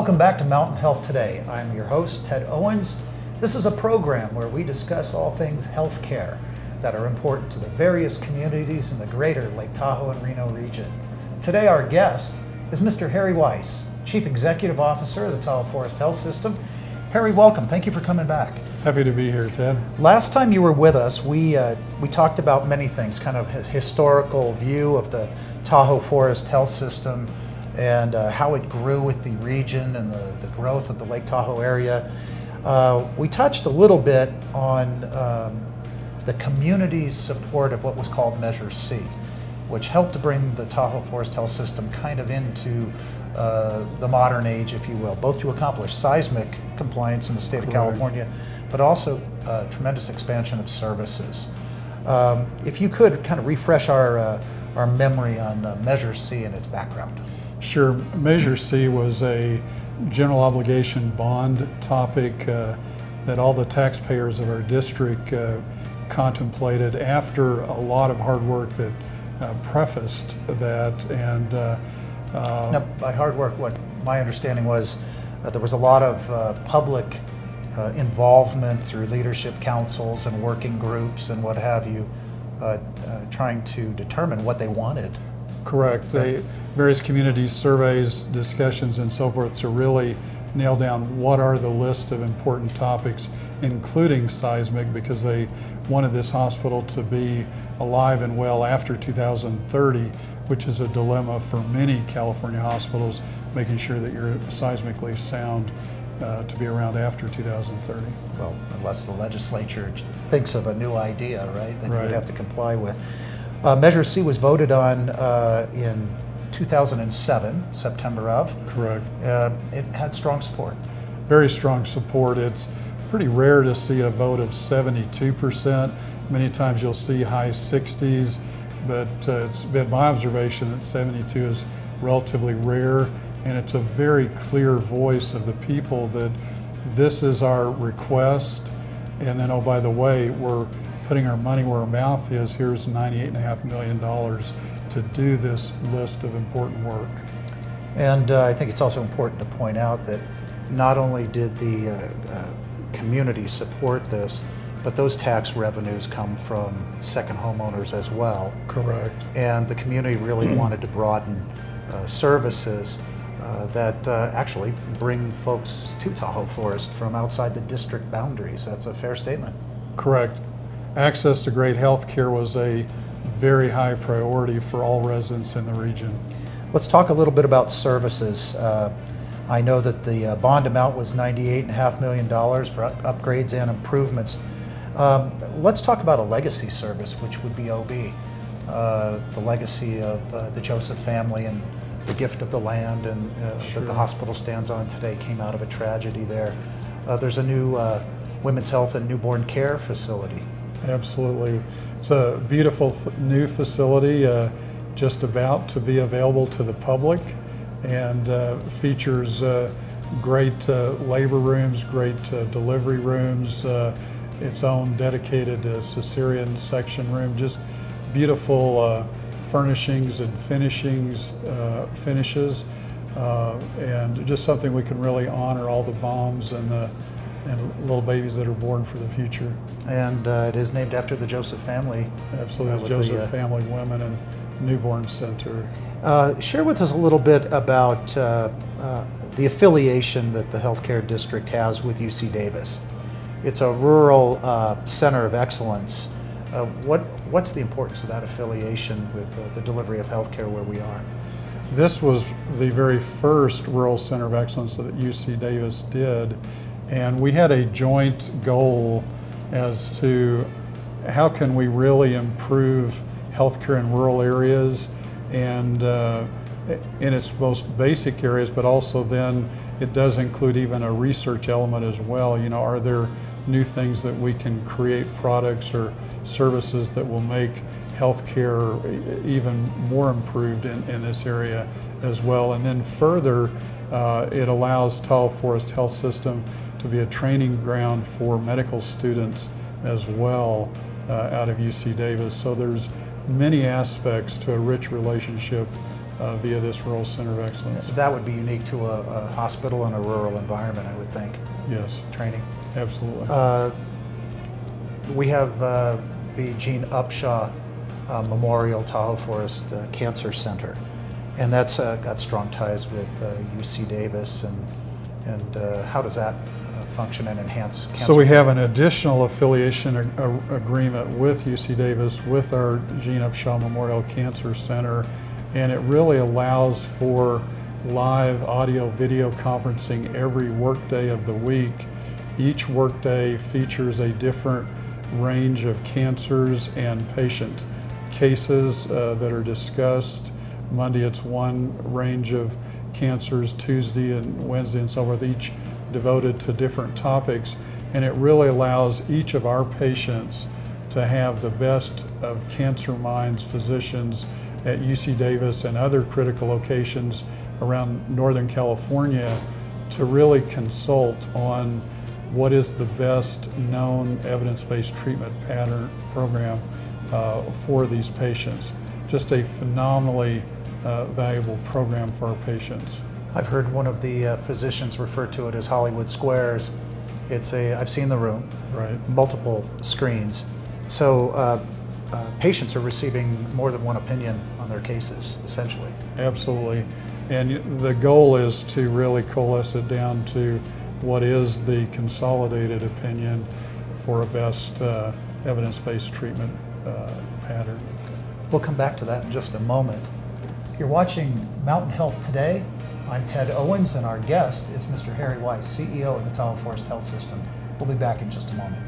Welcome back to Mountain Health Today. I'm your host, Ted Owens. This is a program where we discuss all things healthcare that are important to the various communities in the greater Lake Tahoe and Reno region. Today our guest is Mr. Harry Weiss, Chief Executive Officer of the Tahoe Forest Health System. Harry, welcome. Thank you for coming back. Happy to be here, Ted. Last time you were with us, we talked about many things, kind of a historical view of the Tahoe Forest Health System and how it grew with the region and the growth of the Lake Tahoe area. We touched a little bit on the community's support of what was called Measure C, which helped to bring the Tahoe Forest Health System kind of into the modern age, if you will, both to accomplish seismic compliance in the state of California, but also tremendous expansion of services. If you could kind of refresh our memory on Measure C and its background. Sure. Measure C was a general obligation bond topic that all the taxpayers of our district contemplated after a lot of hard work that prefaced that. And now, by hard work, what my understanding was there was a lot of public involvement through leadership councils and working groups and what have you, trying to determine what they wanted. Correct. Various community surveys, discussions, and so forth to really nail down what are the list of important topics, including seismic, because they wanted this hospital to be alive and well after 2030, which is a dilemma for many California hospitals, making sure that you're seismically sound to be around after 2030. Well, unless the legislature thinks of a new idea, right, then you would have to comply with. Measure C was voted on in 2007, September of. Correct. It had strong support. Very strong support. It's pretty rare to see a vote of 72%. Many times you'll see high 60s, but it's been my observation that 72 is relatively rare, and it's a very clear voice of the people that this is our request, and then, oh, by the way, we're putting our money where our mouth is. Here's $98.5 million to do this list of important work. And I think it's also important to point out that not only did the community support this, but those tax revenues come from second homeowners as well. Correct. And the community really wanted to broaden services that actually bring folks to Tahoe Forest from outside the district boundaries. That's a fair statement. Correct. Access to great health care was a very high priority for all residents in the region. Let's talk a little bit about services. I know that the bond amount was $98.5 million for upgrades and improvements. Let's talk about a legacy service, which would be OB. The legacy of the Joseph family and the gift of the land and that the hospital stands on today came out of a tragedy there. There's a new women's health and newborn care facility. Absolutely. It's a beautiful new facility just about to be available to the public, and features great labor rooms, great delivery rooms, its own dedicated cesarean section room, just beautiful furnishings and finishes, and just something we can really honor all the moms and little babies that are born for the future. And it is named after the Joseph family. Absolutely, Joseph Family Women and Newborn Center. Share with us a little bit about the affiliation that the healthcare district has with UC Davis. It's a rural center of excellence. What's the importance of that affiliation with the delivery of healthcare where we are? This was the very first rural center of excellence that UC Davis did, and we had a joint goal as to how can we really improve healthcare in rural areas and in its most basic areas, but also then it does include even a research element as well. You know, are there new things that we can create, products or services that will make healthcare even more improved in this area as well? And then further, it allows Tahoe Forest Health System to be a training ground for medical students as well out of UC Davis. So there's many aspects to a rich relationship via this Rural Center of Excellence. That would be unique to a hospital in a rural environment, I would think, Yes, training. absolutely. We have the Gene Upshaw Memorial Tahoe Forest Cancer Center, and that's got strong ties with UC Davis, and how does that function and enhance cancer? So we have an additional affiliation agreement with UC Davis with our Gene Upshaw Memorial Cancer Center, and it really allows for live audio video conferencing every workday of the week. Each workday features a different range of cancers and patient cases that are discussed. Monday it's one range of cancers, Tuesday and Wednesday and so forth, each devoted to different topics, and it really allows each of our patients to have the best of cancer minds physicians at UC Davis and other critical locations around Northern California to really consult on what is the best known evidence-based treatment pattern program for these patients. Just a phenomenally valuable program for our patients. I've heard one of the physicians refer to it as Hollywood Squares. I've seen the room, Right. multiple screens. So patients are receiving more than one opinion on their cases, essentially. Absolutely. And the goal is to really coalesce it down to what is the consolidated opinion for a best evidence-based treatment pattern. We'll come back to that in just a moment. You're watching Mountain Health Today. I'm Ted Owens, and our guest is Mr. Harry Weiss, CEO of the Tahoe Forest Health System. We'll be back in just a moment.